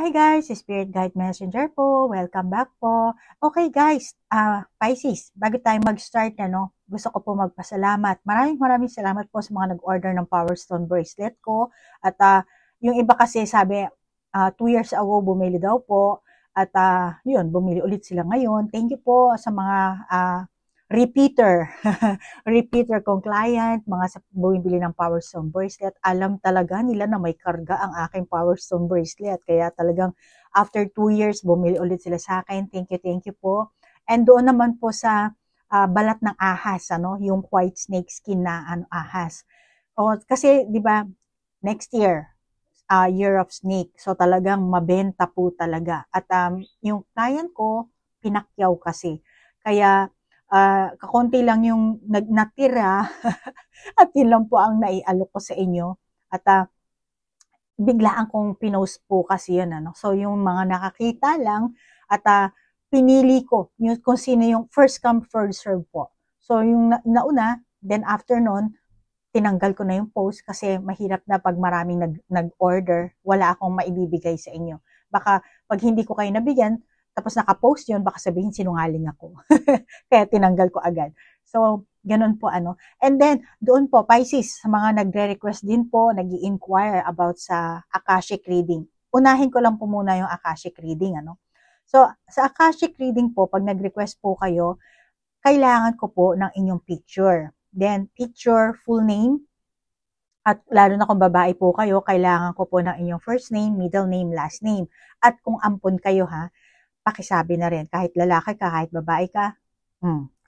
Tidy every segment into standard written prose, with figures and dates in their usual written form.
Hi guys, Spirit Guide Messenger po. Welcome back po. Okay guys, Pisces, bago tayo mag-start gusto ko po magpasalamat. Maraming salamat po sa mga nag-order ng Power Stone bracelet ko. At yung iba kasi sabi, 2 years ago bumili daw po. At yun, bumili ulit sila ngayon. Thank you po sa mga repeater. Repeater kong client, mga bumibili ng Power Stone bracelet. Alam talaga nila na may karga ang aking Power Stone bracelet. Kaya talagang after 2 years, bumili ulit sila sa akin. Thank you po. And doon naman po sa balat ng ahas, yung white snake skin na ahas. Kasi, di ba, next year, Year of Snake. So talagang mabenta po talaga. At yung client ko, pinakyaw kasi. Kaya, kakonti lang yung natira at yun lang po ang naialok ko sa inyo. At biglaan kong pinost po kasi yun. So yung mga nakakita lang at pinili ko yung, kung sino yung first come first serve po. So yung nauna, then after nun, tinanggal ko na yung post kasi mahirap na pag maraming nag-order, wala akong maibibigay sa inyo. Baka pag hindi ko kayo nabigyan, tapos naka-post yun, baka sabihin sinungaling ako. Kaya tinanggal ko agad. So, ganun po And then, doon po, Pisces, sa mga nagre-request din po, nag-i-inquire about sa Akashic reading. Unahin ko lang po muna yung Akashic reading, So, sa Akashic reading po, pag nag-request po kayo, kailangan ko po ng inyong picture. Then, picture, full name, at lalo na kung babae po kayo, kailangan ko po ng inyong first name, middle name, last name. At kung ampon kayo pakisabi na rin. Kahit lalaki ka, kahit babae ka,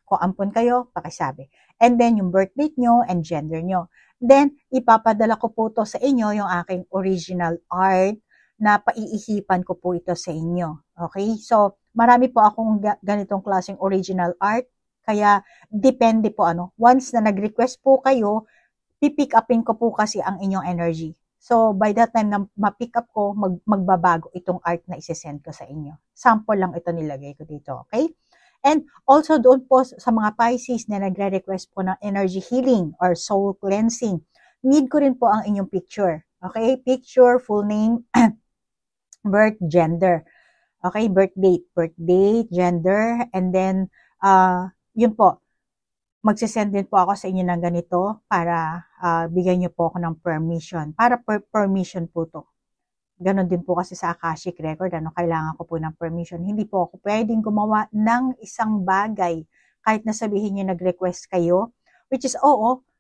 kung ampon kayo, pakisabi. And then, yung birth date nyo and gender nyo. Then, ipapadala ko po to sa inyo, yung aking original art, na paiisipan ko po ito sa inyo. Okay? So, marami po akong ganitong klaseng original art, kaya, depende po Once na nag-request po kayo, pipick upin ko po kasi ang inyong energy. So, by that time na ma-pick up ko, magbabago itong art na isesend ko sa inyo. Sample lang ito nilagay ko dito, okay? And also doon po sa mga Pisces na nagre-request po ng energy healing or soul cleansing, need ko rin po ang inyong picture. Okay? Picture, full name, birth, gender. Okay? Birth date, gender, and then, yun po. Magsisend din po ako sa inyo ng ganito para bigyan niyo po ako ng permission. Para permission po to. Ganon din po kasi sa Akashic Record. Kailangan ko po ng permission. Hindi po ako pwedeng gumawa ng isang bagay kahit na sabihin niyo nag-request kayo. Which is,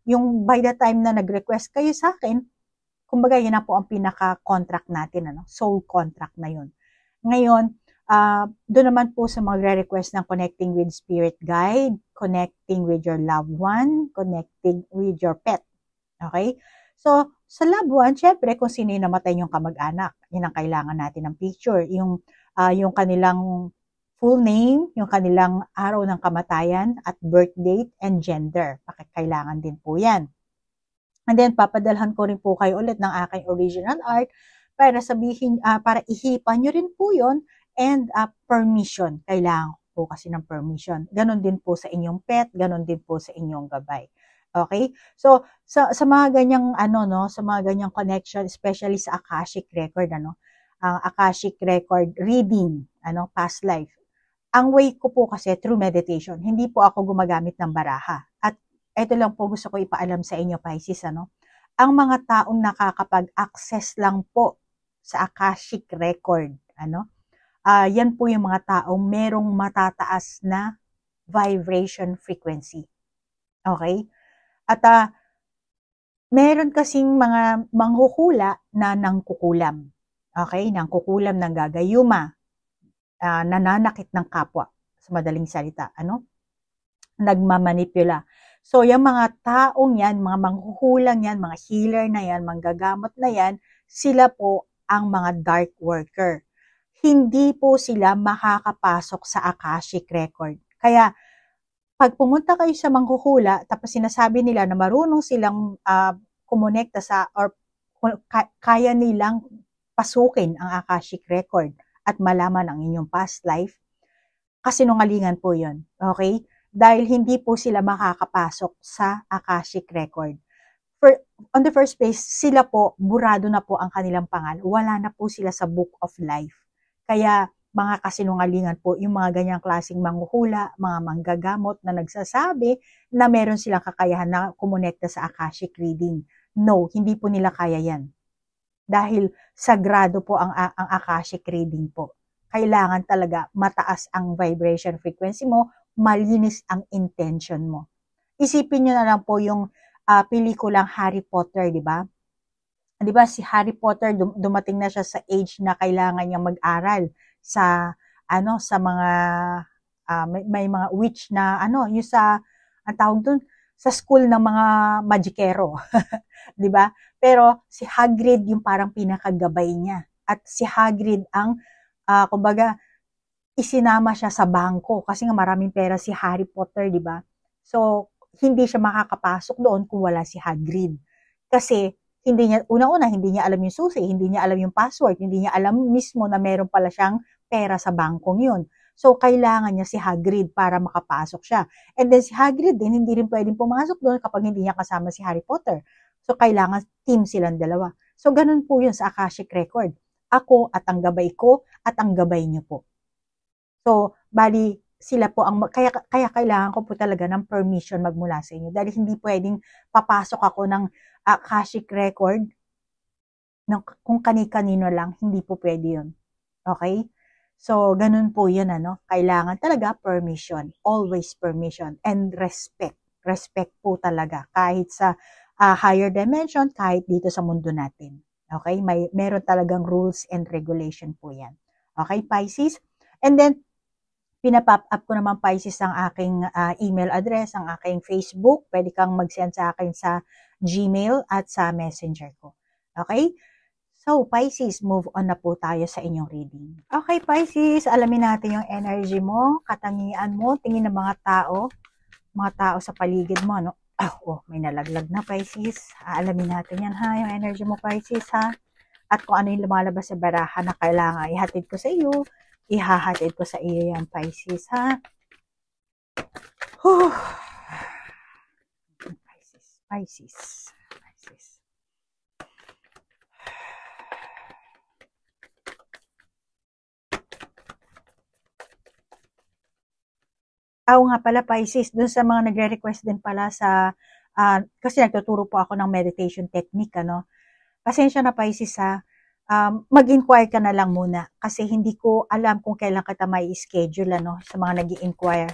yung by the time na nag-request kayo sa akin, kumbaga yun na po ang pinaka-contract natin. Soul contract na yun. Ngayon, doon naman po sa magre-request ng connecting with spirit guide, connecting with your loved one, connecting with your pet. Okay? So, sa loved one, syempre, kung sino yung namatay yung kamag-anak, yun ang kailangan natin ng picture. Yung kanilang full name, yung kanilang araw ng kamatayan, at birth date and gender. Kailangan din po yan. And then, papadalhan ko rin po kayo ulit ng aking original art para sabihin, para ihipan nyo rin po yun. And permission. Kailangan po kasi ng permission. Ganon din po sa inyong pet, ganon din po sa inyong gabay. Okay? So, sa mga ganyang, sa mga ganyang connection, especially sa Akashic Record, Akashic Record reading, past life. Ang way ko po kasi through meditation, hindi po ako gumagamit ng baraha. At ito lang po gusto ko ipaalam sa inyo, Pisces, ang mga taong nakakapag-access lang po sa Akashic Record, yan po yung mga taong merong matataas na vibration frequency. Okay? At meron kasing mga manghuhula na nangkukulam. Okay? Nangkukulam ng gagayuma. Nananakit ng kapwa. Sa madaling salita. Nagmamanipula. So, yung mga taong yan, mga manghuhulang yan, mga healer na yan, manggagamot na yan, sila po ang mga dark worker. Hindi po sila makakapasok sa Akashic Record. Kaya, pag pumunta kayo sa manghuhula, tapos sinasabi nila na marunong silang kumonekta or kaya nilang pasukin ang Akashic Record at malaman ang inyong past life, kasinungalingan po yun. Okay? Dahil hindi po sila makakapasok sa Akashic Record. for, on the first place, sila po, burado na po ang kanilang pangalan. Wala na po sila sa book of life. Kaya, mga kasinungalingan po, yung mga ganyang klaseng manghuhula, mga manggagamot na nagsasabi na meron silang kakayahan na kumonekta sa Akashic reading. No, hindi po nila kaya yan. Dahil sagrado po ang Akashic reading po. Kailangan talaga mataas ang vibration frequency mo, malinis ang intention mo. Isipin nyo na lang po yung pelikulang Harry Potter, di ba? Di ba si Harry Potter dumating na siya sa age na kailangan niyang mag-aral sa sa mga may mga witch na yung sa ang tawag doon sa school ng mga magikero, 'di ba? Pero si Hagrid yung parang pinakagabay niya at si Hagrid ang kumbaga isinama siya sa bangko kasi nga maraming pera si Harry Potter, 'di ba? So hindi siya makakapasok doon kung wala si Hagrid. Kasi hindi niya una-una hindi niya alam yung susi, hindi niya alam yung password, hindi niya alam mismo na meron pala siyang pera sa bangkong yun. So, kailangan niya si Hagrid para makapasok siya. And then si Hagrid din, hindi rin pwedeng pumasok doon kapag hindi niya kasama si Harry Potter. So, kailangan team silang dalawa. So, ganun po yun sa Akashic Record. Ako at ang gabay ko at ang gabay niyo po. So, bali, sila po ang, kaya kailangan ko po talaga ng permission magmula sa inyo. Dahil hindi pwedeng papasok ako ng Akashic Record ng kung kani-kanino lang, hindi po pwede yun. Okay? So, ganun po yun, Kailangan talaga permission. Always permission. And respect. Respect po talaga. Kahit sa higher dimension, kahit dito sa mundo natin. Okay? Meron talagang rules and regulation po yan. Okay, Pisces? And then, pinapop up ko naman, Pisces, ang aking email address, ang aking Facebook. Pwede kang mag-send sa akin sa Gmail at sa Messenger ko. Okay? So, Pisces, move on na po tayo sa inyong reading. Okay, Pisces, alamin natin yung energy mo, katangian mo, tingin ng mga tao sa paligid mo, no? May nalaglag na, Pisces. Alamin natin yan, ha? Yung energy mo, Pisces, ha? At kung ano yung lumalabas sa baraha na kailangan ihatid ko sa iyo, ihahatid ko sa iyo yan, Pisces, ha? Pisces. Nga pala, Pisces, dun sa mga nagre-request din pala sa, kasi nagtuturo po ako ng meditation technique, Pasensya na, Pisces, ha. Mag-inquire ka na lang muna kasi hindi ko alam kung kailan kita may schedule, sa mga nag-i-inquire.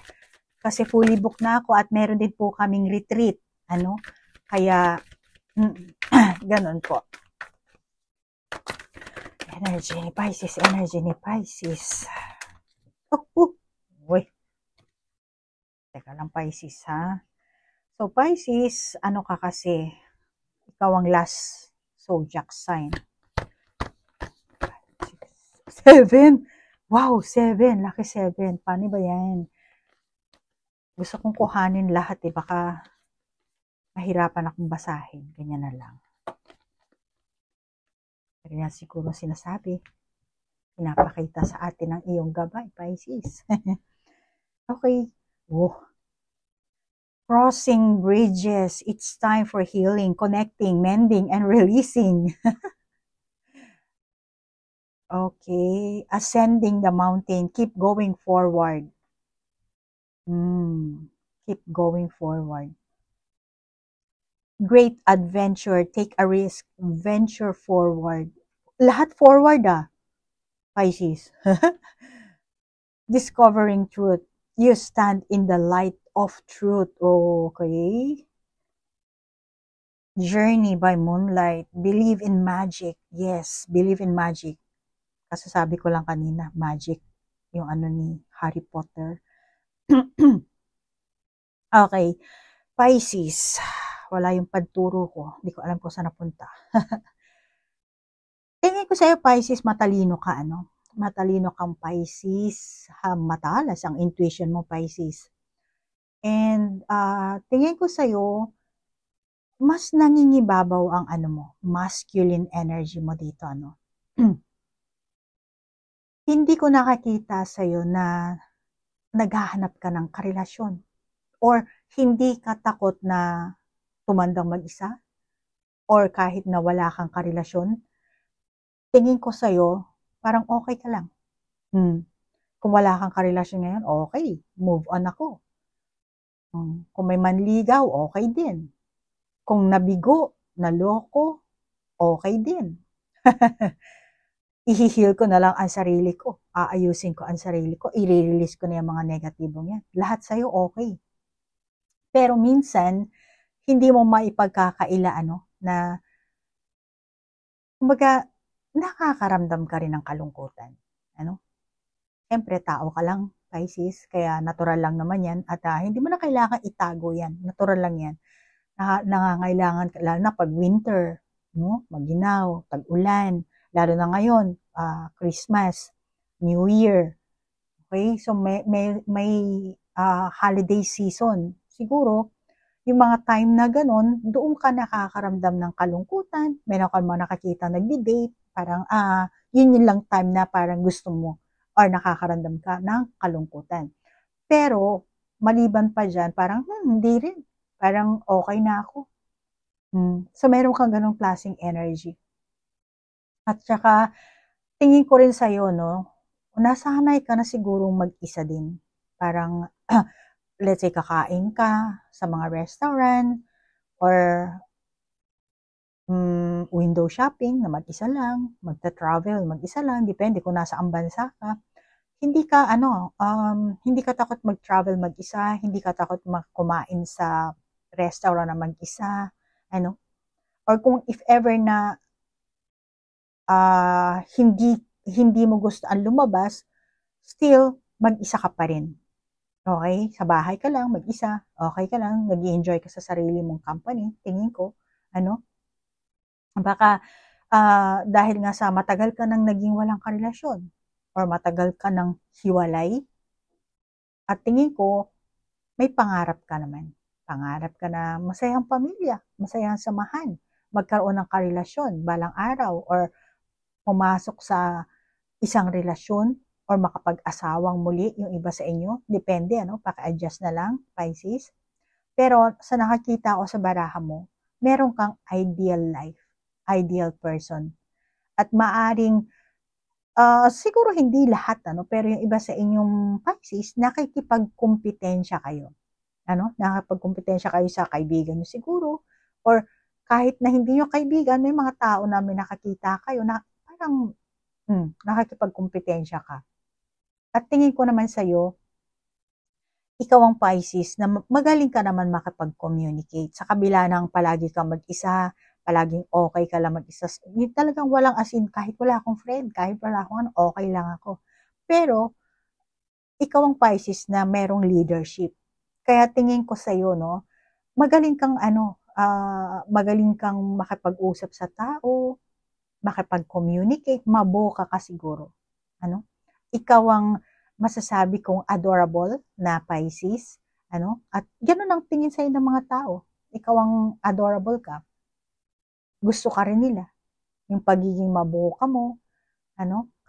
Kasi fully booked na ako at meron din po kaming retreat, Kaya, ganun po. Energy ni Pisces. Uy. Teka lang, Pisces, ha? So, Pisces, ano ka kasi? Ikaw ang last zodiac sign. 7! Wow, 7! Lucky 7. Paano ba yan? Gusto kong kuhanin lahat, Baka mahirapan akong basahin. Ganyan na lang. Pero yan siguro sinasabi. Pinapakita sa atin ang iyong gabay, Pisces. Okay. Crossing bridges. It's time for healing, connecting, mending, and releasing. Okay. Ascending the mountain. Keep going forward. Keep going forward. Great adventure. Take a risk. Venture forward. Lahat forward, Pisces. Discovering truth. You stand in the light of truth. Okay. Journey by moonlight. Believe in magic. Yes, believe in magic. Kasasabi ko lang kanina, magic. Yung ni Harry Potter. Okay. Pisces. Wala yung pagturo ko. Hindi ko alam kung saan napunta. Tingin ko sa'yo, Pisces, matalino ka, Matalino kang Pisces. Matalas ang intuition mo, Pisces. And tingin ko sa'yo, mas nangingibabaw ang mo, masculine energy mo dito, Hindi ko nakakita sa'yo na naghahanap ka ng karelasyon or hindi ka takot na tumandang mag-isa. or kahit na wala kang karelasyon, tingin ko sa'yo, parang okay ka lang. Kung wala kang karelasyon ngayon, okay, move on ako. Kung may manligaw, okay din. Kung nabigo, naloko, okay din. I-heal ko na lang ang sarili ko. Aayusin ko ang sarili ko. I-release ko na yung mga negatibong yan. Lahat sa'yo okay. Pero minsan, hindi mo maipagkakaila na kumbaga, nakakaramdam ka rin ng kalungkutan. Siyempre, tao ka lang, Pisces, kaya natural lang naman yan. At hindi mo na kailangan itago yan. Natural lang yan. Nangangailangan, lalo na pag winter, maginaw, tag-ulan, lalo na ngayon, Christmas, New Year. Okay? So, may holiday season. Siguro, yung mga time na ganun, doon ka nakakaramdam ng kalungkutan, meron ka mga nakakita nagdi-date, parang, yun lang time na parang gusto mo or nakakaramdam ka ng kalungkutan. Pero, maliban pa dyan, parang, hindi rin. Parang okay na ako. So, meron kang ganong klaseng energy. At saka, tingin ko rin sa'yo, nasanay ka na sigurong mag-isa din. Parang, let's say, kakain ka sa mga restaurant or window shopping na mag-isa lang, magta-travel mag-isa lang, depende kung nasaan bansa ka. Hindi ka hindi ka takot mag-travel mag-isa, hindi ka takot kumain sa restaurant na mag-isa, or kung if ever na hindi mo gusto ang lumabas, still mag-isa ka pa rin. Okay? Sa bahay ka lang, mag-isa. Okay ka lang, nag-i-enjoy ka sa sarili mong company, tingin ko. Baka dahil nga sa matagal ka nang naging walang karelasyon or matagal ka nang hiwalay, at tingin ko, may pangarap ka naman. Pangarap ka na masayang pamilya, masayang samahan, magkaroon ng karelasyon balang araw or pumasok sa isang relasyon or makapag-asawang muli yung iba sa inyo. Depende, paka-adjust na lang, Pisces. Pero sa nakakita ko sa baraha mo, meron kang ideal life, ideal person. At maaring, siguro hindi lahat, pero yung iba sa inyong Pisces, nakikipagkumpetensya kayo. Nakipagkumpetensya kayo sa kaibigan nyo siguro, or kahit na hindi nyo kaibigan, may mga tao na may nakakita kayo na parang nakikipagkumpetensya ka. At tingin ko naman sa'yo, ikaw ang Pisces na magaling ka naman makipag-communicate. Sa kabila ng palagi kang mag-isa, palaging okay ka lang mag-isa. Talagang walang asin, kahit wala akong friend, kahit wala akong okay lang ako. Pero, ikaw ang Pisces na merong leadership. Kaya tingin ko sa'yo, magaling kang magaling kang makipag-usap sa tao, makipag-communicate, maboka ka siguro. Ikaw ang masasabi kong adorable na Pisces, at gano'n ang tingin sa'yo ng mga tao. Ikaw ang adorable ka. Gusto ka rin nila. Yung pagiging maboka mo,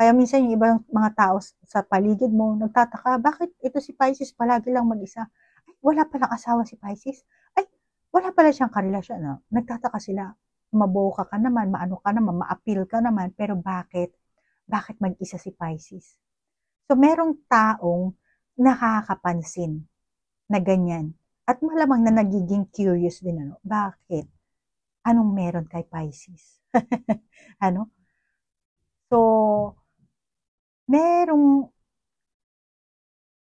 Kaya minsan yung ibang mga tao sa paligid mo, nagtataka, bakit ito si Pisces palagi lang mag-isa? Ay, wala palang asawa si Pisces. Ay, wala pala siyang karelasyon. Nagtataka sila, maboka ka naman, maano ka naman, ma-appeal ka naman, pero bakit? Bakit mag-isa si Pisces? So, merong taong nakakapansin na ganyan. At malamang na nagiging curious din, bakit? Anong meron kay Pisces? So,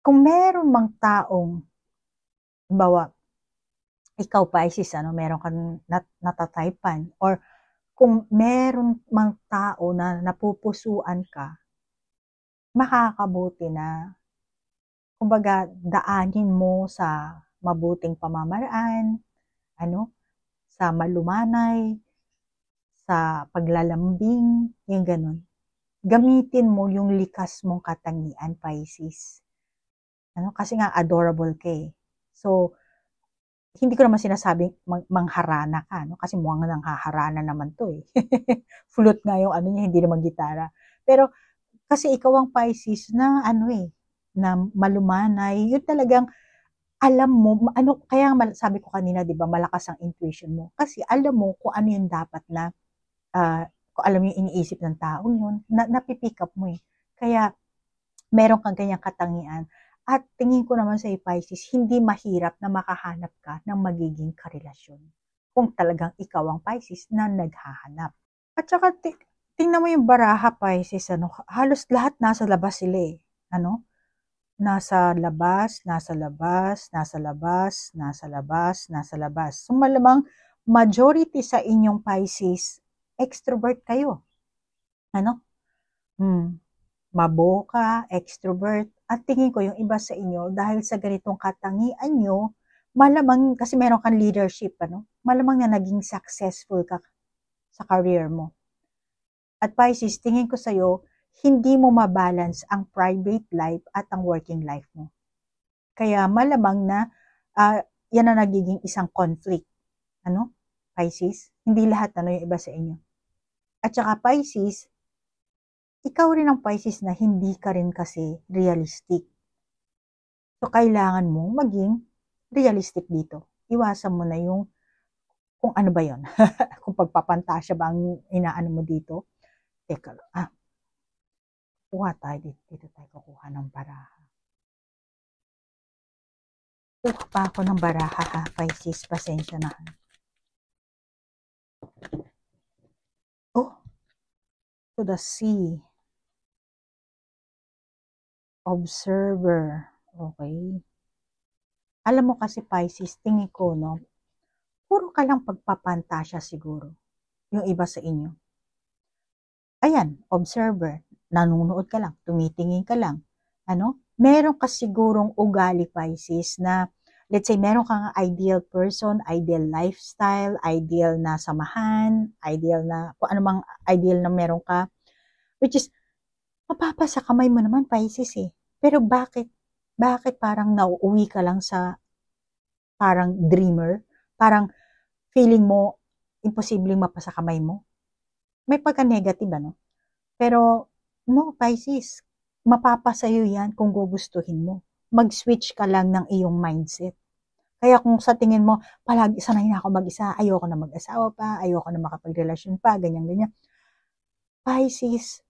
kung meron mang taong, bawa, ikaw Pisces, meron kang natatypan, or kung meron mang tao na napupusuan ka, makakabuti na, kumbaga, daanin mo sa mabuting pamamaraan, sa malumanay, sa paglalambing, yung ganun. Gamitin mo yung likas mong katangian, Pisces. Kasi nga adorable ka eh. So, hindi ko naman sinasabing mangharana ka, kasi mukhang nanghaharana naman to eh. Flute nga yung niya, hindi naman gitara. Pero, kasi ikaw ang Pisces na na malumanay, yun talagang alam mo, ano, kaya sabi ko kanina, di ba, malakas ang intuition mo. Kasi alam mo kung ano yung dapat na, kung alam mo yung iniisip ng taong yun, napipick up mo eh. Kaya, meron kang ganyang katangian. At tingin ko naman sa Pisces, hindi mahirap na makahanap ka ng magiging karelasyon. Kung talagang ikaw ang Pisces na naghahanap. At saka, tingnan mo yung baraha Pisces, ano, halos lahat nasa labas sila eh. Ano? Nasa labas, nasa labas, nasa labas, nasa labas, nasa labas. So malamang majority sa inyong Pisces, extrovert kayo. Ano? Maboka, extrovert. At tingin ko yung iba sa inyo, dahil sa ganitong katangian nyo, malamang, kasi meron kang leadership, ano? Malamang na naging successful ka sa career mo. At Pisces, tingin ko sa'yo, hindi mo mabalance ang private life at ang working life mo. Kaya malamang na yan ang nagiging isang conflict. Ano? Pisces? Hindi lahat ano yung iba sa inyo. At saka Pisces, ikaw rin ang Pisces na hindi ka rin kasi realistic. So, kailangan mo maging realistic dito. Iwasan mo na yung kung ano ba yon kung pagpapantasya ba ang inaano mo dito. Teka lang. Kuha tayo dito. Dito tayo kukuha ng baraha. Kuha pa ako ng baraha ha, Pisces. Pasensya na. Oh, to the sea. Observer. Okay. Alam mo kasi Pisces, tingin ko, no, puro ka lang pagpapantasya siguro. Yung iba sa inyo. Ayan, observer. Nanonood ka lang, tumitingin ka lang. Ano? Meron ka sigurong ugali Pisces na, let's say, meron kang ideal person, ideal lifestyle, ideal na samahan, ideal na, kung ano mang ideal na meron ka, which is, mapapasa kamay mo naman Pisces eh. Pero bakit parang nauuwi ka lang sa parang dreamer? Parang feeling mo imposibleng mapasa kamay mo? May pagka-negative ano? Pero no, Pisces, mapapasayo yan kung gugustuhin mo. Mag-switch ka lang ng iyong mindset. Kaya kung sa tingin mo, palagi sanay na ako mag-isa, ayoko na mag-asawa pa, ayoko na makapagrelasyon pa, ganyan-ganyan. Pisces,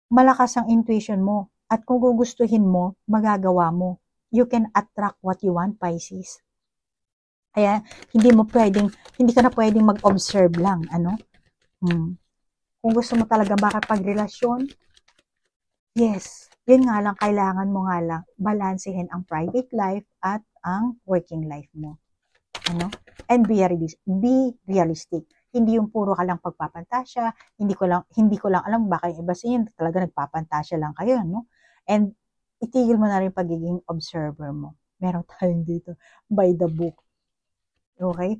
malakas ang intuition mo. At kung gugustuhin mo, magagawa mo. You can attract what you want, Pisces. Kaya, hindi ka na pwedeng mag-observe lang, ano? Kung gusto mo talaga makapagrelasyon, yes, yun nga lang, kailangan mo nga lang balansehin ang private life at ang working life mo. Ano? And be realistic. Hindi yung puro ka lang pagpapantasya, hindi ko lang alam baka yung iba sa inyo talaga nagpapantasya lang kayo, no? And itigil mo na rin pagiging observer mo. Meron tayong dito, by the book. Okay?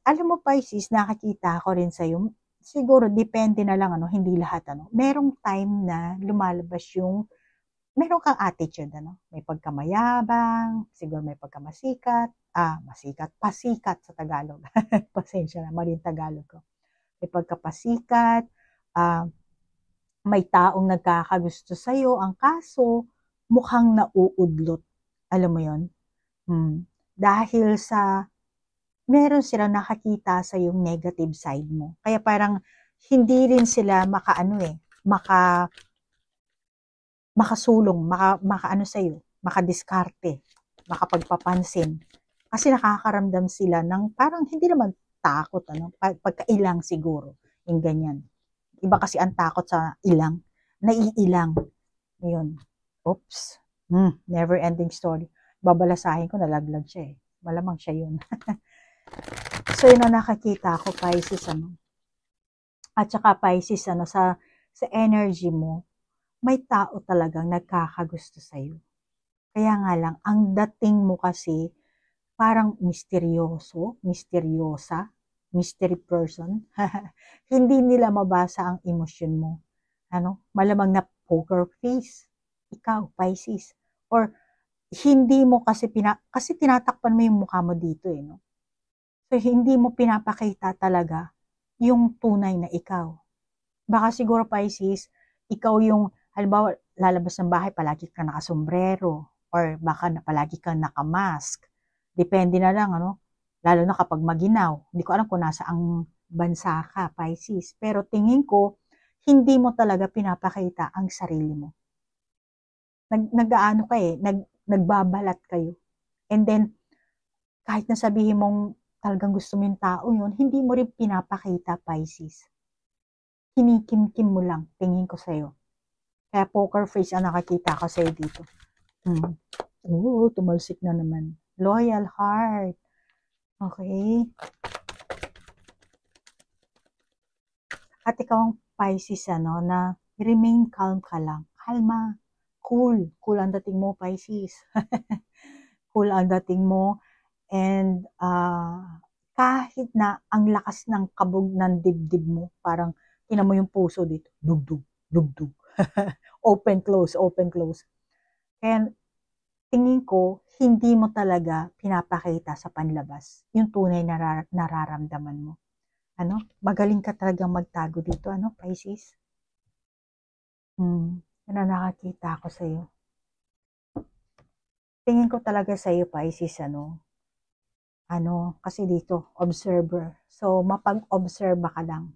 Alam mo Pisces, nakakita ko rin sa iyo, siguro depende na lang, ano, hindi lahat, ano. Merong time na lumalabas yung, meron kang attitude, ano. May pagkamayabang, siguro may pagkamasikat, pasikat sa Tagalog. Pasensya na, mali yung Tagalog ko. May pagkapasikat, may taong nagkakagusto sa'yo, ang kaso, mukhang nauudlot. Alam mo yon? Dahil sa, meron silang nakakita sa yung negative side mo. Kaya parang, hindi rin sila makasulong, makaano sa'yo, makadiskarte, makapagpapansin. Kasi nakakaramdam sila ng parang hindi naman takot, ano, pagkailang siguro, yung ganyan. Iba kasi ang takot sa ilang, naiilang. Yun. Oops. Never ending story. Babalasahin ko, nalaglag siya eh. Malamang siya yun. So yun ang nakakita ko, Pisces, ano. At saka Pisces, ano, sa energy mo, may tao talagang nagkakagusto sa'yo. Kaya nga lang, ang dating mo kasi, parang misteryosa, mystery person. Hindi nila mabasa ang emosyon mo. Ano? Malamang na poker face. Ikaw, Pisces. Or, hindi mo kasi kasi tinatakpan mo yung mukha mo dito eh, no? So, hindi mo pinapakita talaga yung tunay na ikaw. Baka siguro, Pisces, ikaw yung, halimbawa, lalabas ng bahay, palagi ka nakasombrero. or baka na palagi kang nakamask. Depende na lang, ano, lalo na kapag maginaw. Hindi ko alam kung nasa ang bansa ka, Pisces. Pero tingin ko, hindi mo talaga pinapakita ang sarili mo. Nag-aano ka eh, nagbabalat kayo. And then, kahit na sabihin mong talagang gusto mo yung tao yun, hindi mo rin pinapakita, Pisces. Kinikimkim mo lang, tingin ko sa'yo. Kaya poker face ang nakakita ko sa'yo dito. Tumalsik na naman. Loyal heart. Okay. At ikaw ang Pisces, ano, na remain calm ka lang. Kalma. Cool. Cool ang dating mo, Pisces. Cool ang dating mo. And kahit na ang lakas ng kabog ng dibdib mo, parang tinan mo yung puso dito. Dugdug, dugdug. Open, close, open, close. And tingin ko, hindi mo talaga pinapakita sa panlabas yung tunay na nararamdaman mo. Ano? Magaling ka talagang magtago dito, ano, Pisces? Yan ang nakakita ko sa'yo. Tingin ko talaga sa'yo, Pisces, ano, kasi dito, observer. So, mapag-observe ka lang.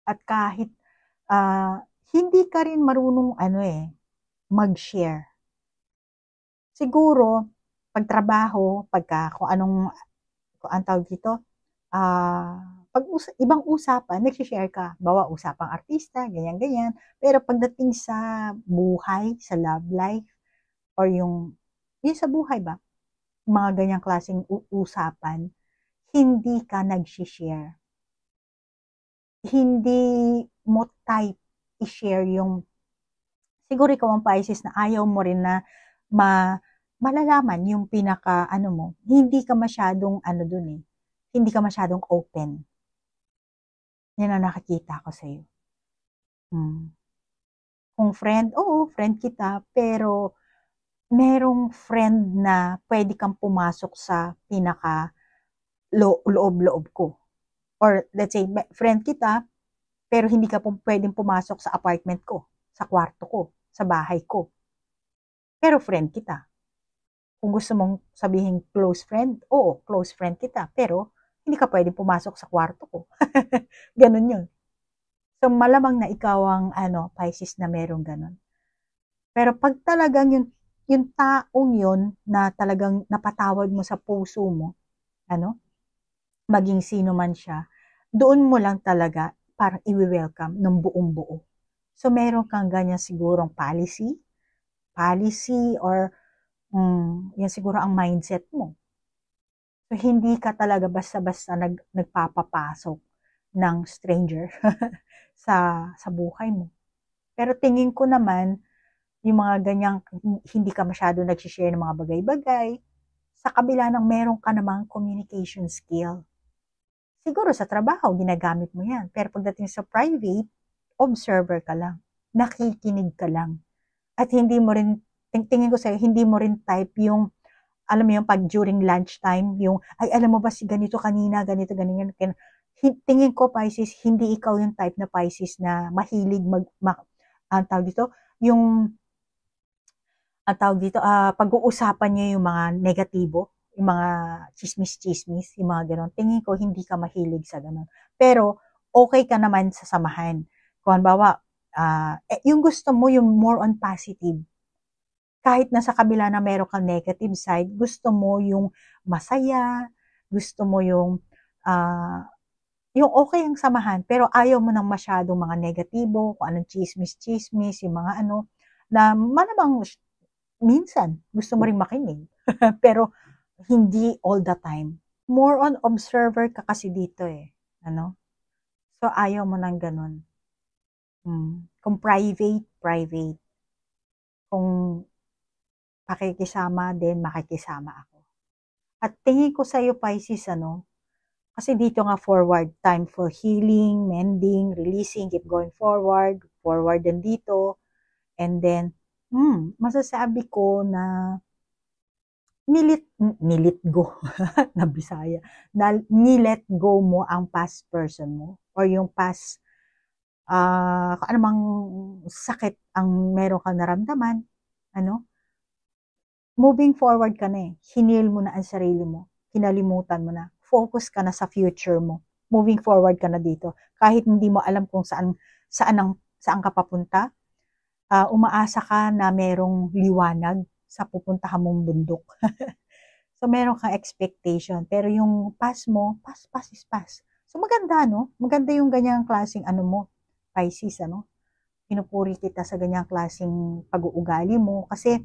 At kahit, hindi ka rin marunong, mag-share. Siguro, pagtrabaho, kung ang tawag dito, pag ibang usapan, nag-share ka. Bawa, usapang artista, ganyan-ganyan. Pero pagdating sa buhay, sa love life, or yung sa buhay ba, mga ganyang klaseng usapan, hindi ka nag-share. Hindi mo type i-share yung, siguro ikaw ang Pisces na ayaw mo rin na malalaman yung pinaka, mo, hindi ka masyadong, dun eh, hindi ka masyadong open. Yan ang nakakita ko sa'yo. Kung friend, oo, friend kita, pero merong friend na pwede kang pumasok sa pinaka loob-loob ko. Or let's say, friend kita, pero hindi ka pwedeng pumasok sa apartment ko, sa kwarto ko, sa bahay ko. Pero friend kita. Kung gusto mong sabihin close friend, oo, close friend kita, pero hindi ka pwedeng pumasok sa kwarto ko. Ganun yun. So, malamang na ikaw ang, Pisces na merong ganun. Pero pag talagang yung taong yun na talagang napatawad mo sa puso mo, maging sino man siya, doon mo lang talaga parang i-welcome ng buong buo. So, meron kang ganyan sigurong policy, or yan siguro ang mindset mo. So, hindi ka talaga basta-basta nagpapapasok ng stranger sa buhay mo. Pero tingin ko naman, yung mga ganyang, hindi ka masyado nag-share ng mga bagay-bagay, sa kabila ng meron ka namang communication skill. Siguro sa trabaho, ginagamit mo yan. Pero pagdating sa private, observer ka lang. Nakikinig ka lang. At hindi mo rin, tingin ko sa'yo, hindi mo rin type yung, alam mo yung pag during lunchtime, yung, ay alam mo ba si ganito kanina, ganito, ganyan. Tingin ko, Pisces, hindi ikaw yung type na Pisces na mahilig ang tawag dito, pag-uusapan niyo yung mga negatibo, yung mga chismis-chismis, yung mga ganon. Tingin ko, hindi ka mahilig sa ganon. Pero, okay ka naman sa samahan. Kung halimbawa, yung gusto mo, yung more on positive. Kahit na sa kabila na meron kang negative side, gusto mo yung masaya, gusto mo yung okay ang samahan, pero ayaw mo ng masyadong mga negatibo, kung anong chismis-chismis, yung mga na malamang minsan, gusto mo rin makinig. Pero, hindi all the time. More on observer ka kasi dito eh. So, ayaw mo ng ganun. Kung private, private. Kung pakikisama din, makikisama ako. At tingin ko sa'yo, Pisces, kasi dito nga forward, time for healing, mending, releasing, keep going forward din dito. And then, masasabi ko na nilit go na Bisaya, na nilet go mo ang past person mo or yung past kung anumang sakit ang meron kang naramdaman, moving forward ka na eh. Hinil mo na ang sarili mo. Kinalimutan mo na. Focus ka na sa future mo. Moving forward ka na dito. Kahit hindi mo alam kung saan ka papunta, umaasa ka na merong liwanag sa pupuntahan mong bundok. So, meron kang expectation. Pero yung past mo, past is past. So, maganda, no? Maganda yung ganyang klaseng mo, Pisces, Pinupuri kita sa ganyang klaseng pag-uugali mo kasi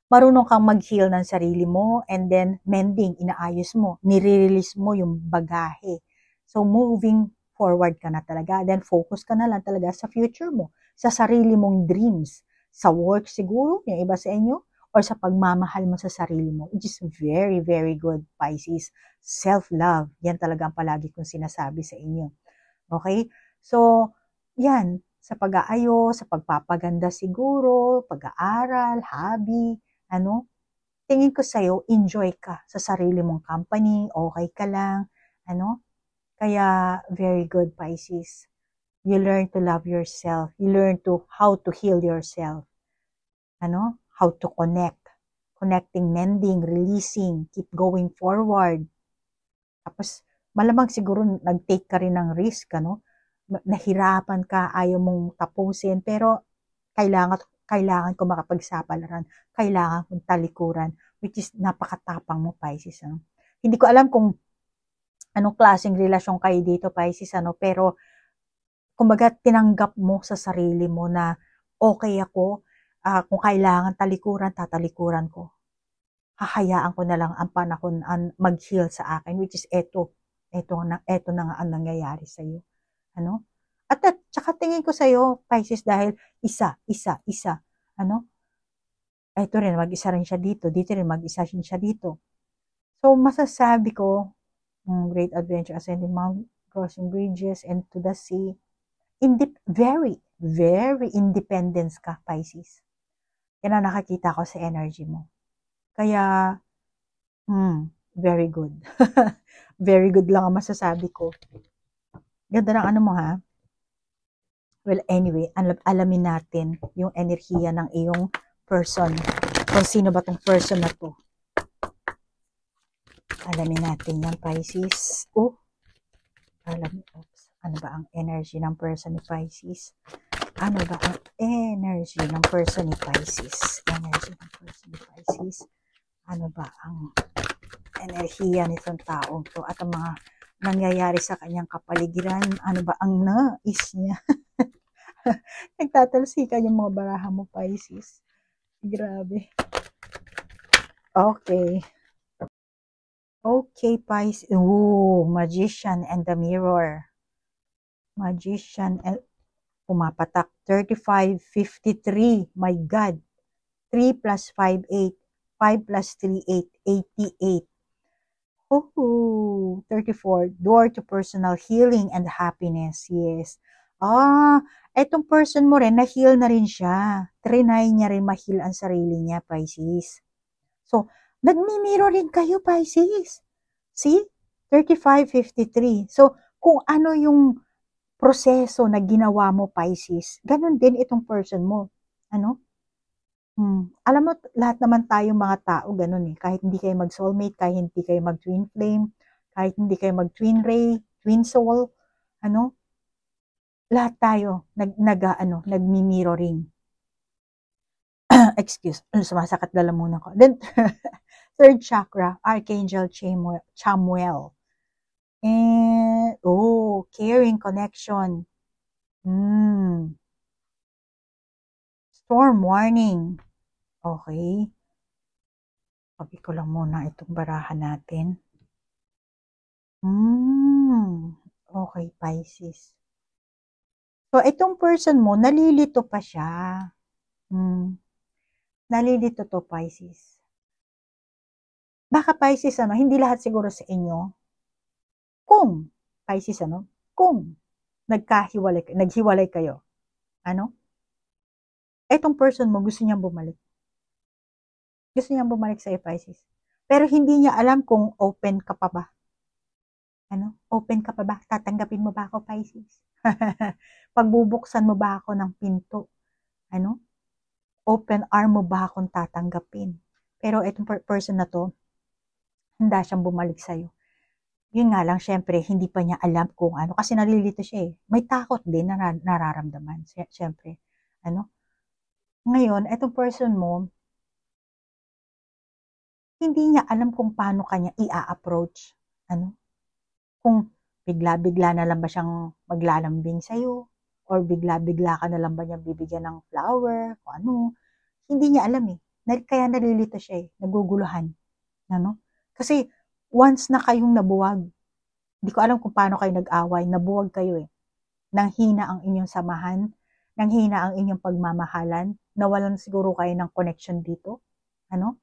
marunong kang mag-heal ng sarili mo and then mending, inaayos mo, nire-release mo yung bagahe. So, moving forward ka na talaga. Then, focus ka na lang talaga sa future mo, sa sarili mong dreams, sa work siguro, yung iba sa inyo, or sa pagmamahal mo sa sarili mo, which is very, very good, Pisces. Self-love, yan talaga ang palagi kong sinasabi sa inyo. Okay? So, yan, sa pag-aayos, sa pagpapaganda siguro, pag-aaral, hobby, tingin ko sa'yo, enjoy ka sa sarili mong company, okay ka lang, kaya very good, Pisces. You learn to love yourself. You learn to how to heal yourself. How to connect. Connecting, mending, releasing, keep going forward. Tapos, malamang siguro nag-take ka rin ng risk, nahirapan ka, ayaw mong tapusin, pero kailangan ko makapagsapalaran, kailangan kong talikuran, which is napakatapang mo, Pisces. Hindi ko alam kung anong klaseng relasyon kayo dito, Pisces, pero kumbaga tinanggap mo sa sarili mo na okay ako, kung kailangan talikuran, tatalikuran ko. Hahayaan ko na lang ang panahon mag-heal sa akin, which is eto na nga ang nangyayari sa iyo. At saka tingin ko sa iyo, Pisces, dahil isa. Ito rin, mag-isa rin siya dito rin mag-isa rin siya dito. So, masasabi ko, great adventure, ascending Mount, crossing bridges, and to the sea. Very, very independence ka, Pisces. Yan ang nakakita ko sa energy mo. Kaya, very good. Very good lang ang masasabi ko. Ganda ng mo, ha? Well, anyway, alamin natin yung enerhiya ng iyong person. Kung sino ba tong person na to. Alamin natin yan, Pisces. Ano ba ang energy ng person ni Pisces? Ano ba ang energy ng person ni Pisces? Energy ng person ni Pisces. Ano ba ang enerhiya nitong taong to at ang mga nangyayari sa kanyang kapaligiran? Ano ba ang nais niya? Nagtatalsikan yung mga baraha mo, Pisces. Grabe. Okay. Okay, Pisces. Magician and the Mirror. Magician and pumapatak. 35, 53. My God. 3 plus 5, 8. 5 plus 3, 8. 88. 34. Door to personal healing and happiness. Yes. Etong person mo rin, na-heal na rin siya. Trinay niya rin ma-heal ang sarili niya, Pisces. So, nagmimiro rin kayo, Pisces. See? 35, 53. So, kung ano yung proseso na ginawa mo, Pisces, ganun din itong person mo. Alam mo, lahat naman tayong mga tao, ganun eh. Kahit hindi kayo mag-soulmate, kahit hindi kayo mag-twin flame, kahit hindi kayo mag-twin ray, twin soul, lahat tayo nagmi-mirroring. Excuse, sumasakit lalamunan ko. Then, third chakra, Archangel Chamuel. And, caring connection. Storm warning. Okay. Sabi ko lang muna itong barahan natin. Okay, Pisces. So, itong person mo, nalilito pa siya. Nalilito to, Pisces. Baka, Pisces, hindi lahat siguro sa inyo. Kung, Pisces, kung naghiwalay kayo, etong person mo, gusto niyang bumalik. Gusto niyang bumalik sa Pisces. Pero hindi niya alam kung open ka pa ba. Open ka pa ba? Tatanggapin mo ba ako, Pisces? Pagbubuksan mo ba ako ng pinto? Open arm mo ba akong tatanggapin? Pero itong person na to, handa siyang bumalik sa'yo. Yun nga lang, syempre, hindi pa niya alam kung ano. Kasi nalilito siya eh. May takot din na nararamdaman. Syempre, ano? Ngayon, itong person mo, hindi niya alam kung paano kanya i-approach. Ano? Kung bigla-bigla na lang ba siyang maglalambing sa'yo, or bigla-bigla ka na lang ba niya bibigyan ng flower, kung ano. Hindi niya alam eh. Kaya nalilito siya eh. Naguguluhan. Ano? Kasi once na kayong nabuwag, hindi ko alam kung paano kayo nag-away, nabuwag kayo eh. Nanghina ang inyong samahan, nanghina ang inyong pagmamahalan, nawalan siguro kayo ng connection dito. Ano?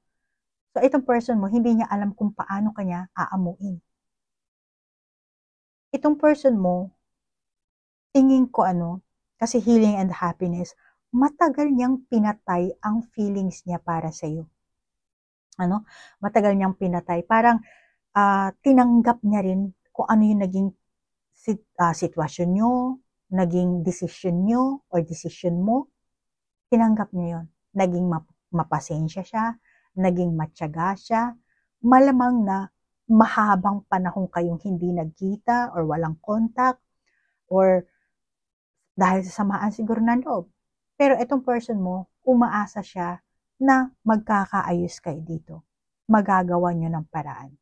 So itong person mo, hindi niya alam kung paano kanya aamuin. Itong person mo, tingin ko kasi healing and happiness, matagal niyang pinatay ang feelings niya para sa iyo. Matagal niyang pinatay. Parang tinanggap niya rin kung ano yung naging sitwasyon niyo, naging decision niyo or decision mo. Tinanggap niya yun. Naging mapasensya siya, naging matyaga siya. Malamang na mahabang panahon kayong hindi nagkita or walang contact or dahil sa samaan siguro ng loob. Pero itong person mo, umaasa siya na magkakaayos kayo dito. Magagawa nyo ng paraan.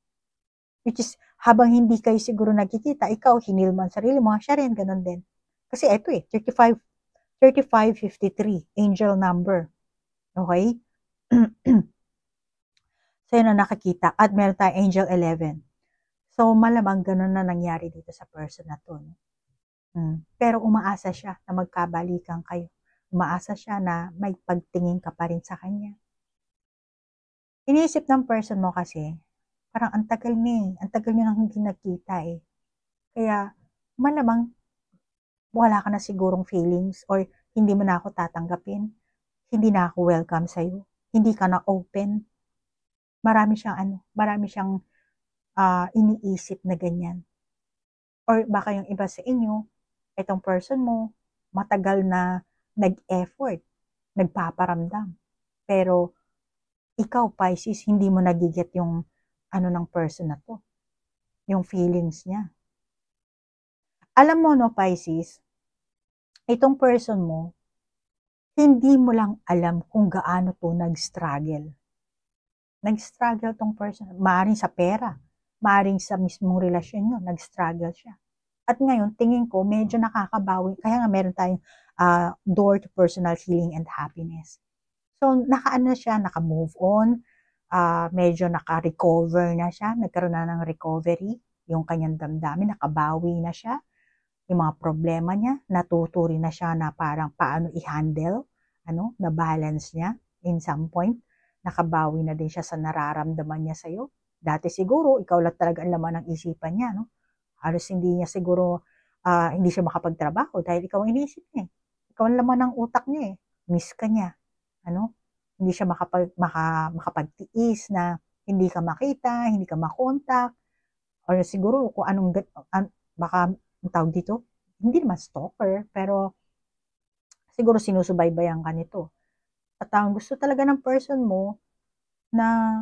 Which is, habang hindi kayo siguro nagkikita, ikaw, hinil man sarili mo, siya rin, ganun din. Kasi ito 3553, angel number. Okay? So, yun ang nakakita. At meron tayong angel 11. So, malamang ganun na nangyari dito sa person na to. Pero umaasa siya na magkabalikan kayo. Umaasa siya na may pagtingin ka pa rin sa kanya. Iniisip ng person mo kasi, parang ang tagal niya nang hindi nagkita eh. Kaya, malamang, wala ka na sigurong feelings or hindi mo na ako tatanggapin. Hindi na ako welcome sa'yo. Hindi ka na open. Marami siyang iniisip na ganyan. Or baka yung iba sa inyo, itong person mo, matagal na nag-effort, nagpaparamdam. Pero, ikaw, Pisces, hindi mo nagiget yung ng person na to. Yung feelings niya. Alam mo, no, Pisces, itong person mo, hindi mo lang alam kung gaano to nag-struggle. Nag-struggle tong person. Maaring sa pera. Maaring sa mismong relasyon nyo, nag-struggle siya. At ngayon, tingin ko, medyo nakakabawi. Kaya nga meron tayong door to personal healing and happiness. So, naka-move on. Medyo naka-recover na siya. Nagkaroon na ng recovery. Yung kanyang damdamin, nakabawi na siya. Yung mga problema niya, natuturi na siya na parang paano i-handle, na-balance niya in some point. Nakabawi na din siya sa nararamdaman niya sa'yo. Dati siguro, ikaw lang talaga ang laman ng isipan niya, no? Halos hindi niya siguro, hindi siya makapagtrabaho dahil ikaw ang iniisip niya. Ikaw ang laman ng utak niya eh. Miss ka niya. Hindi siya makapagtiis na hindi ka makita, hindi ka makontak, or siguro kung baka ang tawag dito, hindi naman stalker, pero siguro sinusubaybayan ka nito. At ang gusto talaga ng person mo na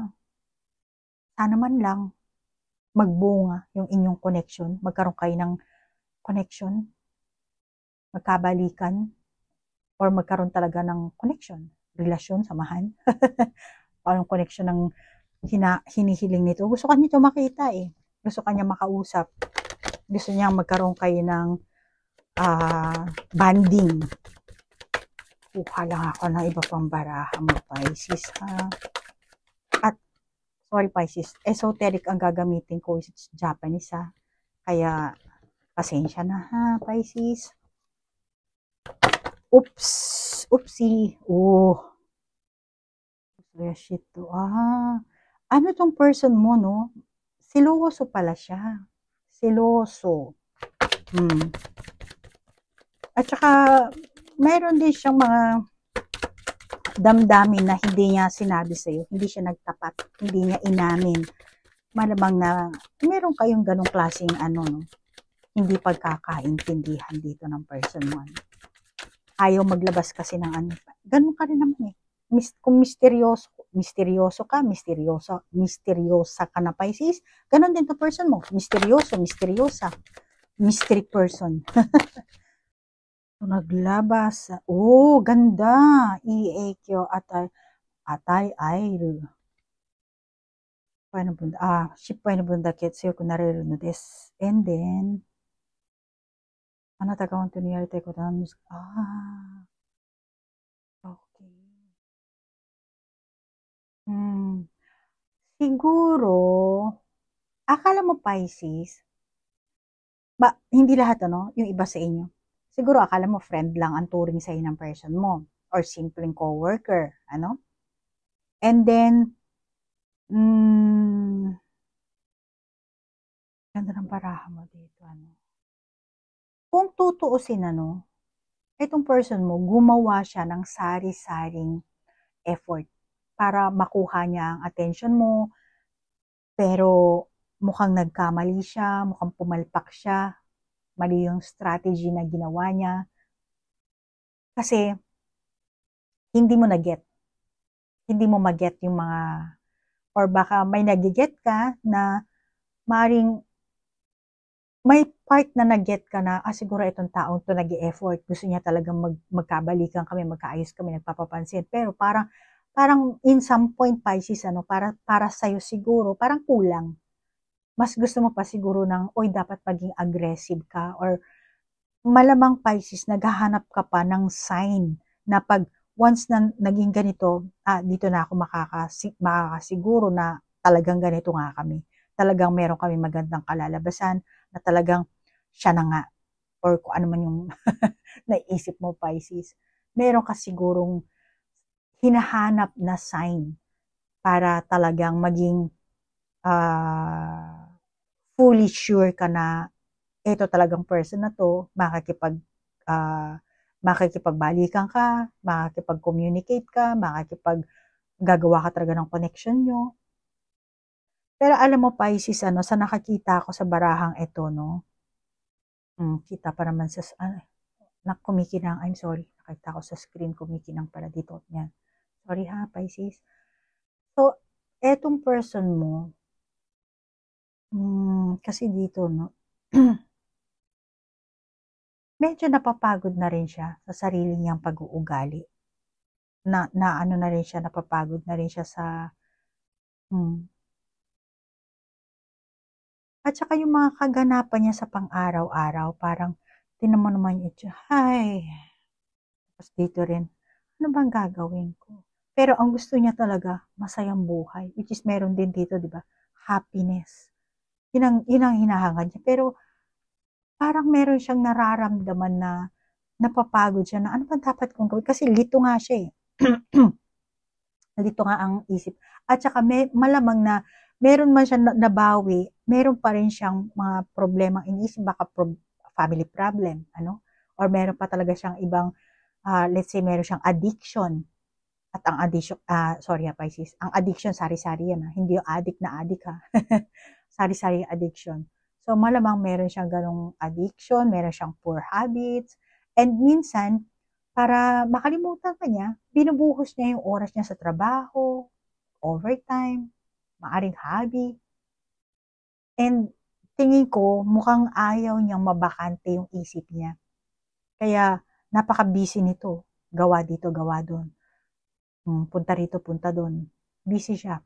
sana man lang magbunga yung inyong connection, magkaroon kayo ng connection, magkabalikan, or magkaroon talaga ng connection, relasyon, samahan. Parang connection ng hinihiling nito. Gusto kanya ito makita eh. Gusto kanya makausap. Gusto niya magkaroon kayo ng banding. Kuha lang ako ng iba pang baraha mo, Pisces, ha? At, sorry, Pisces, esoteric ang gagamitin ko. It's Japanese, ha? Kaya, pasensya na, ha, Pisces? Oops! Oopsie! Oh! Shit to. Ano tong person mo, no? Siloso pala siya. Siloso. At saka, mayroon din siyang mga damdamin na hindi niya sinabi sa'yo. Hindi siya nagtapat. Hindi niya inamin. Malamang na meron kayong ganong klaseng hindi pagkakaintindihan dito ng person mo. Ayaw maglabas kasi ng Ganun ka rin naman eh. kung misteryosa ka na Pisces, ganon din to person mo. Misteryosa. Mystery person. Naglabas. Oh, ganda. Iekyo atay airu. 失敗の分だけ強くなれるのです。And then, あなたが本当にやりたいことなんですか? Okay. Siguro, akala mo Pisces, hindi lahat yung iba sa inyo. Siguro akala mo friend lang ang turing sa ng person mo or simpleng coworker, ano? And then, ganda ng paraha mo dito, ano? Kung tutuusin, itong person mo, gumawa siya ng sari-saring effort para makuha niya ang attention mo, pero mukhang nagkamali siya, mukhang pumalpak siya, mali yung strategy na ginawa niya. Kasi, hindi mo na-get. Hindi mo ma-get yung mga, or baka may nag-get ka na maring may part na nag-get ka na, siguro itong taong to nag-e-effort, gusto niya talagang magkabalikan kami, magkaayos kami, nagpapapansin. Pero parang in some point, Pisces, para sa'yo siguro, parang kulang. Mas gusto mo pa siguro ng, dapat maging aggressive ka, or malamang Pisces, naghahanap ka pa ng sign na pag once na naging ganito, dito na ako makakasiguro na talagang ganito nga kami. Talagang meron kami magandang kalalabasan, na talagang siya na nga, or kung ano man yung naisip mo, Pisces. Meron ka sigurong hinahanap na sign para talagang maging fully sure ka na ito talagang person na to, makikipagbalikan ka, makikipag-communicate ka, gagawa ka talaga ng connection nyo. Pero alam mo, Pisces, sa nakakita ako sa barahang ito, kita pa naman sa, kumikinang, I'm sorry, nakita ko sa screen, kumikinang pala dito, yan. Sorry ha, Pisces. So, etong person mo, kasi dito, medyo napapagod na rin siya sa sarili niyang pag-uugali. Na rin siya, napapagod na rin siya sa, At saka yung mga kaganapan niya sa pang-araw-araw, parang, tinan mo naman ito, tapos dito rin, ano bang gagawin ko? Pero ang gusto niya talaga, masayang buhay, which is meron din dito, di ba? Happiness. Yun ang hinahangad niya. Pero, parang meron siyang nararamdaman na napapagod siya na ano ba dapat kong gawin? Kasi lito nga siya Lito nga ang isip. At saka malamang na meron man siya nabawi, meron pa rin siyang mga problemang iniisip, baka family problem, or meron pa talaga siyang ibang, let's say meron siyang addiction. At ang addiction, sorry Pisces, ang addiction, sari-sari yan, hindi yung addict na addict ha. Sari-sari addiction. So malamang meron siyang ganong addiction, meron siyang poor habits, and minsan, para makalimutan ka niya, binubuhos niya yung oras niya sa trabaho, overtime, maaring hobby. And tingin ko, mukhang ayaw niyang mabakante yung isip niya. Kaya, napaka-busy nito. Gawa dito, gawa doon. Punta rito, punta doon. Busy siya.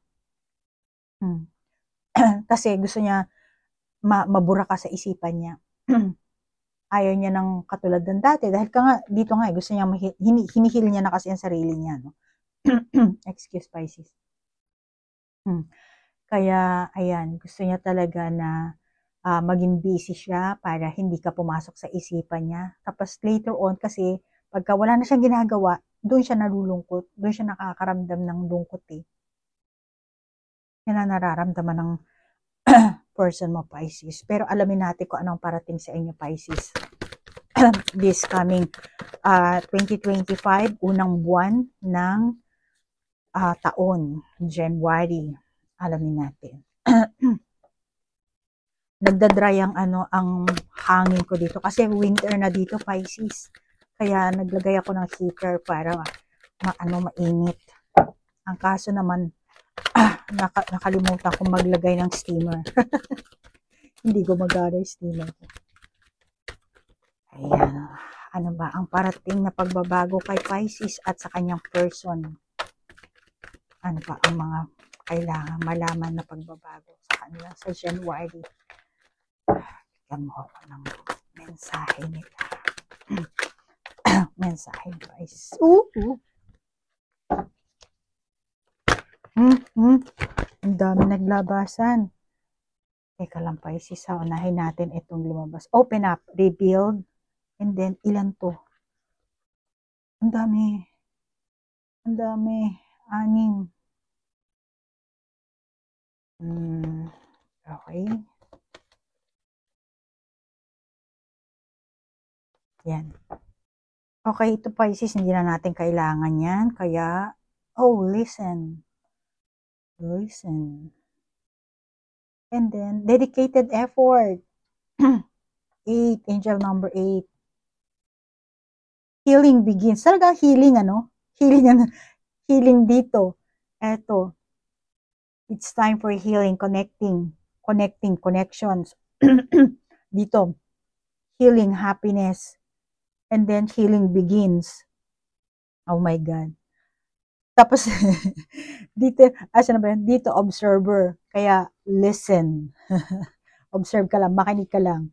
Kasi gusto niya mabura ka sa isipan niya. Ayaw niya ng katulad ng dati. Dahil dito nga, gusto niya, hinihil niya na kasi ang sarili niya. No? Excuse, Pisces. Kaya, ayan, gusto niya talaga na maging busy siya para hindi ka pumasok sa isipan niya. Tapos later on, kasi pagka wala na siyang ginagawa, doon siya nalulungkot, doon siya nakakaramdam ng lungkot Yan ang nararamdaman ng person mo, Pisces. Pero alamin natin kung anong parating sa inyo, Pisces. This coming 2025, unang buwan ng taon, January. Alamin natin. Nagdadry ang hangin ko dito kasi winter na dito, Pisces. Kaya naglagay ako ng heater para mainit. Ang kaso naman, nakalimutan kong maglagay ng steamer. Hindi gumagana yung steamer ko. Ayan. Ano ba ang parating na pagbabago kay Pisces at sa kanyang person? Ano ba ang mga kailangan malaman na pagbabago sa kanila sa January? Bigyan mo ako ng mensahe nila. Mensahe, guys. Ang dami naglabasan. Teka lang, Pisces, ha? Unahin natin itong lumabas. Open up, rebuild, and then ilan to? Ang dami. Ang dami. 6. Okay. Yan. Okay, ito Pisces, hindi na natin kailangan yan. Kaya, listen. Listen. And then, dedicated effort. 8, angel number 8. Healing begins. Talaga healing, ano? Healing dito. Eto. It's time for healing, connecting, connections. Dito. Healing, happiness. And then, healing begins. Oh my God. Tapos, dito, asa na ba yan? Dito, observer. Kaya, listen. Observe ka lang, makinig ka lang.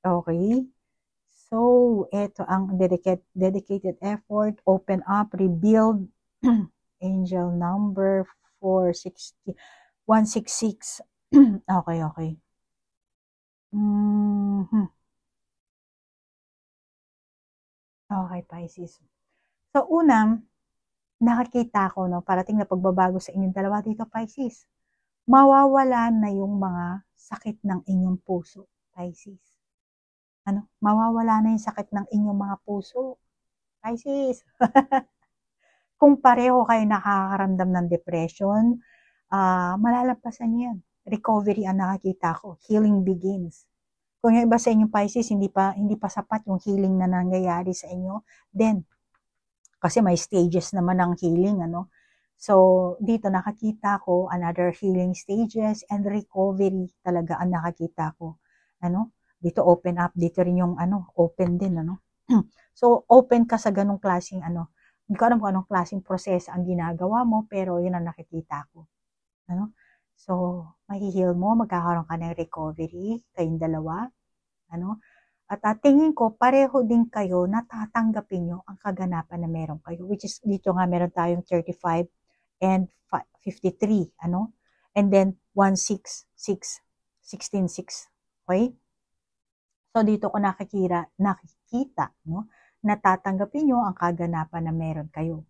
Okay? So, ito ang dedicated effort, open up, rebuild, angel number 166. Okay. Okay, Pisces. So, unang, nakakita ko, no, parating na pagbabago sa inyong dalawa dito, Pisces. Mawawala na yung mga sakit ng inyong puso, Pisces. Mawawala na yung sakit ng inyong mga puso, Pisces. Kung pareho kayo nakakaramdam ng depression, malalampasan yan. Recovery ang nakakita ko. Healing begins. Kung yung iba sa inyong Pisces, hindi pa sapat yung healing na nangyayari sa inyo, then, kasi may stages naman ng healing, ano. So, dito nakakita ko another healing stages and recovery talaga ang nakakita ko. Dito open up, dito rin yung open din, So, open ka sa ganong klaseng hindi ko alam kung anong klaseng proseso ang ginagawa mo, pero yun ang nakikita ko. So, mahihil mo, magkakaroon ka ng recovery, kayong dalawa. At tingin ko, pareho din kayo na tatanggapin nyo ang kaganapan na meron kayo. Which is, dito nga meron tayong 35 and 53, And then, 166, 16-6. Okay? So, dito ko nakikita, na tatanggapin nyo ang kaganapan na meron kayo.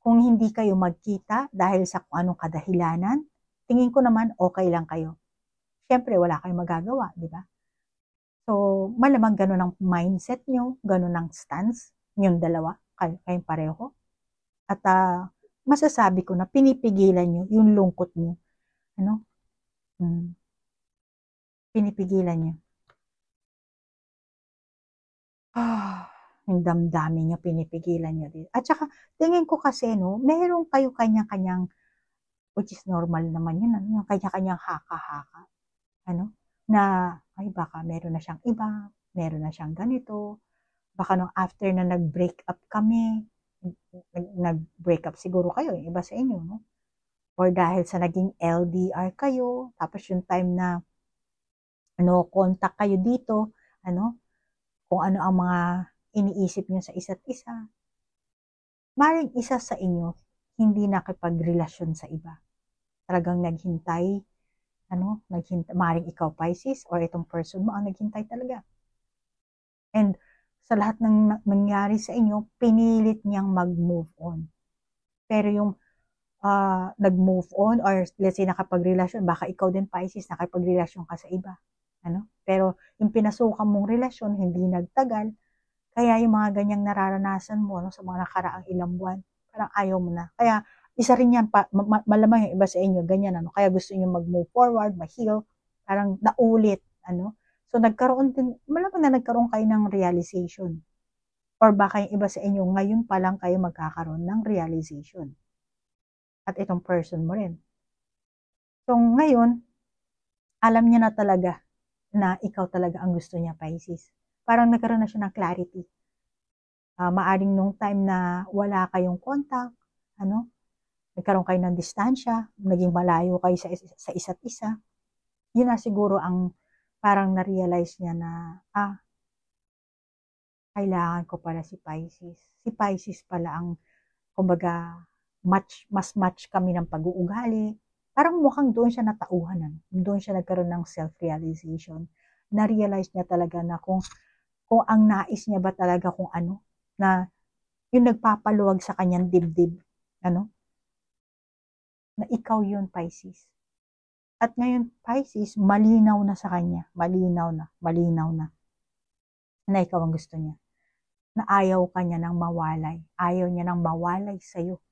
Kung hindi kayo magkita dahil sa kung anong kadahilanan, tingin ko naman okay lang kayo. Siyempre, wala kayong magagawa, di ba? So, malamang ganun ang mindset nyo, ganun ang stance nyong dalawa, kayong pareho. At masasabi ko na pinipigilan nyo yung lungkot nyo. Pinipigilan nyo. Yung damdamin nyo, pinipigilan nyo din. At saka, tingin ko kasi, meron kayo kanya-kanyang, which is normal naman yun, yung kanya-kanyang haka-haka. Na, ay baka meron na siyang iba, meron na siyang ganito, baka nung after na nag-break up kami, nag-break up siguro kayo, yung iba sa inyo, or dahil sa naging LDR kayo, tapos yung time na contact kayo dito, kung ano ang mga iniisip nyo sa isa't isa, maring isa sa inyo, hindi nakipagrelasyon sa iba. Talagang naghintay, maring ikaw Pisces or itong person mo ang naghintay talaga. And sa lahat ng nangyari sa inyo, pinilit niyang mag-move on. Pero yung nag-move on or let's say nakapagrelasyon, baka ikaw din Pisces, nakapagrelasyon ka sa iba. Pero yung pinasukan mong relasyon, hindi nagtagal, kaya yung mga ganyang nararanasan mo sa mga nakaraang ilang buwan, parang ayaw mo na. Kaya isa rin yan, malamang yung iba sa inyo, ganyan, kaya gusto nyo mag-move forward, ma-heal, parang naulit, So, nagkaroon din, malamang na nagkaroon kayo ng realization. Or baka yung iba sa inyo, ngayon pa lang kayo magkakaroon ng realization. at itong person mo rin. So ngayon, alam niya na talaga na ikaw talaga ang gusto niya, Pisces. Parang nagkaroon na siya ng clarity. Maaring nung time na wala kayong contact, nagkaroon kayo ng distansya, naging malayo kayo sa isa't isa, yun na siguro ang parang na-realize niya na, kailangan ko pala si Pisces. Si Pisces pala ang, kumbaga, mas match kami ng pag-uugali. Parang mukhang doon siya natauhan. Doon siya nagkaroon ng self-realization. Na-realize niya talaga na kung ang nais niya ba talaga kung ano, na yung nagpapaluwag sa kanyang dibdib, na ikaw yun, Pisces. At ngayon, Pisces, malinaw na sa kanya. Malinaw na ikaw ang gusto niya. Na ayaw ka niya nang mawalay. Ayaw niya nang mawalay sa'yo.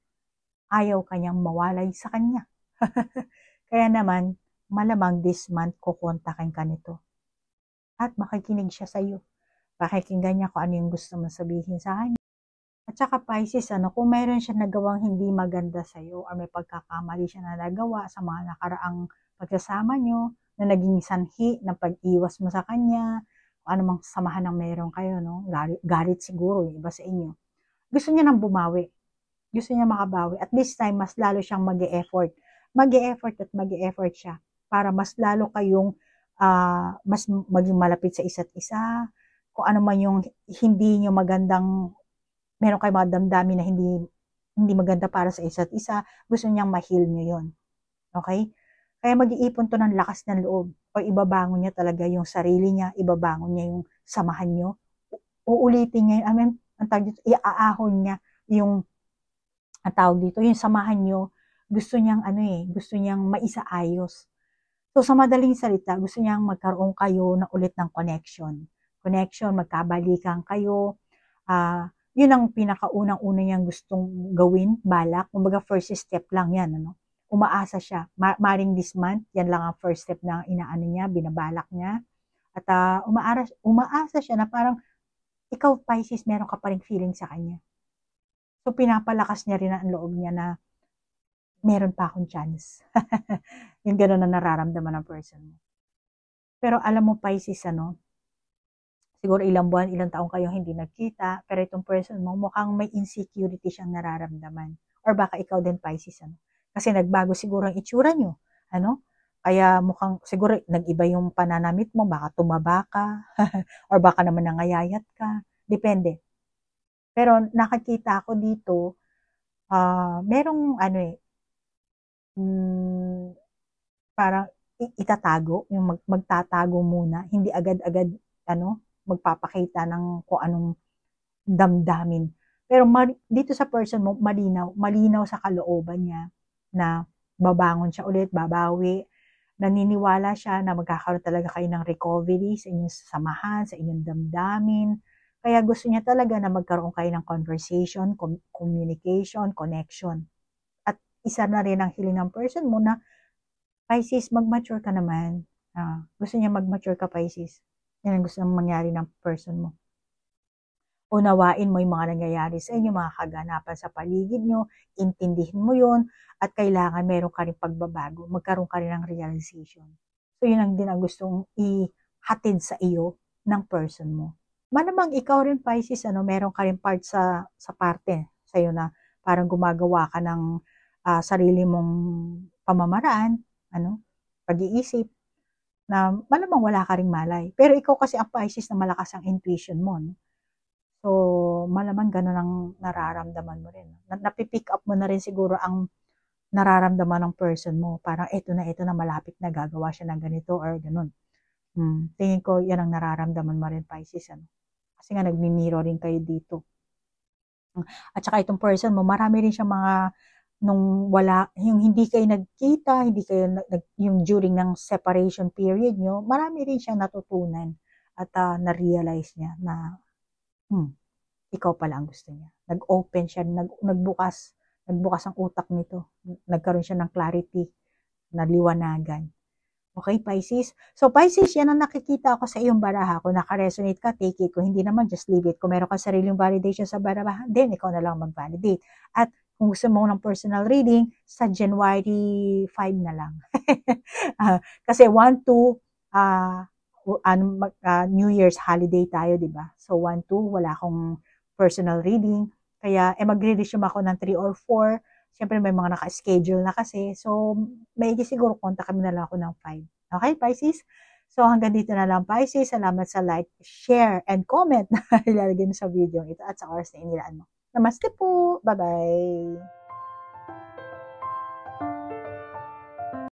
Ayaw ka niyang mawalay sa kanya. Kaya naman, malamang this month kukontakin ka nito. At makikinig siya sa'yo. Pakikinggan niya kung ano yung gusto mong sabihin sa kanya. At saka Pisces, kung mayroon siya nagawang hindi maganda sa'yo or may pagkakamali siya na nagawa sa mga nakaraang pagsasama nyo, na naging sanhi ng pag-iwas mo sa kanya, kung ano mang samahan ng meron kayo, galit siguro yung iba sa inyo. Gusto niya nang bumawi. Gusto niya makabawi. At this time, mas lalo siyang mag-e-effort. Mag-e-effort siya para mas lalo kayong mas maging malapit sa isa't isa. Kung ano man yung hindi nyo magandang, meron kayo mga damdamin na hindi maganda para sa isa't isa, gusto niyang ma-heal nyo yun. Okay? Kaya mag-iipon to ng lakas ng loob. O ibabangon niya talaga yung sarili niya, ibabangon niya yung samahan nyo. Uulitin niya, ang tawag dito, iaahon niya yung, ang tawag dito, yung samahan nyo, gusto niyang gusto niyang maisaayos. So sa madaling salita, gusto niyang magkaroon kayo na ulit ng connection. Magkabalikan kayo. Yun ang pinakaunang-una niyang gustong gawin, balak. Kumbaga first step lang yan, umaasa siya. Maring this month, yan lang ang first step na inaano niya, binabalak niya. At umaasa siya na parang, ikaw Pisces, meron ka pa rin feeling sa kanya. So pinapalakas niya rin ang loob niya na, meron pa akong chance. Yung gano'n na nararamdaman ng person mo. Pero alam mo Pisces, siguro ilang buwan, ilang taong kayong hindi nagkita, pero itong person mo, mukhang may insecurity siyang nararamdaman. Or baka ikaw din Pisces, Kasi nagbago siguro ang itsura nyo, Kaya mukhang, siguro nag-iba yung pananamit mo, baka tumaba ka, or baka naman nangayayat ka, depende. Pero nakakita ako dito, merong parang itatago, yung magtatago muna, hindi agad-agad, magpapakita ng kung anong damdamin. Pero dito sa person mo, malinaw sa kalooban niya na babangon siya ulit, babawi, naniniwala siya na magkakaroon talaga kayo ng recovery sa inyong samahan, sa inyong damdamin. Kaya gusto niya talaga na magkaroon kayo ng conversation, communication, connection. At isa na rin ang hiling ng person mo na, Pisces, mag-mature ka naman. Gusto niya mag-mature ka, Pisces. Yan ang gusto mangyari ng person mo. Unawain mo yung mga nangyayari sa inyo, mga kaganapan sa paligid nyo, intindihin mo yun, at kailangan meron ka rin pagbabago, magkaroon ka rin ng realization. So yun ang din ang gustong ihatid sa iyo ng person mo. Malamang ikaw rin, Pisces, meron ka rin part sa parte sa iyo na parang gumagawa ka ng sarili mong pamamaraan, pag-iisip, na malamang wala ka ring malay. Pero ikaw kasi ang Pisces na malakas ang intuition mo, So, malamang ganun ang nararamdaman mo rin. Napipick up mo na rin siguro ang nararamdaman ng person mo. Parang ito na, malapit na gagawa siya ng ganito or ganun. Tingin ko yan ang nararamdaman mo rin, Pisces. Kasi nga nagmimiro rin kayo dito. At saka itong person mo, marami rin siyang mga nung wala, yung hindi kayo nagkita, hindi kayo yung during ng separation period nyo, marami rin siyang natutunan at na-realize niya na ikaw pala ang gusto niya. Nag-open siya, nagbukas ang utak nito. Nagkaroon siya ng clarity, naliwanagan. Okay, Pisces? So, Pisces, yan ang nakikita ako sa iyong baraha. Kung naka-resonate ka, take it. Kung hindi naman, just leave it. Kung meron ka sariling validation sa baraha, then ikaw na lang mag-validate. At Kung gusto mo ng personal reading, sa January 5 na lang. Kasi 1, 2, New Year's holiday tayo, di ba? So 1, 2, wala akong personal reading. Kaya magre-resume ako ng 3 or 4. Siyempre may mga naka-schedule na kasi. So may siguro kontak kami na lang ako ng 5. Okay, Pisces? So hanggang dito na lang, Pisces. Salamat sa like, share, and comment na ilalagay mo sa video ito at sa oras na inilaan mo. Namaste po. Bye-bye.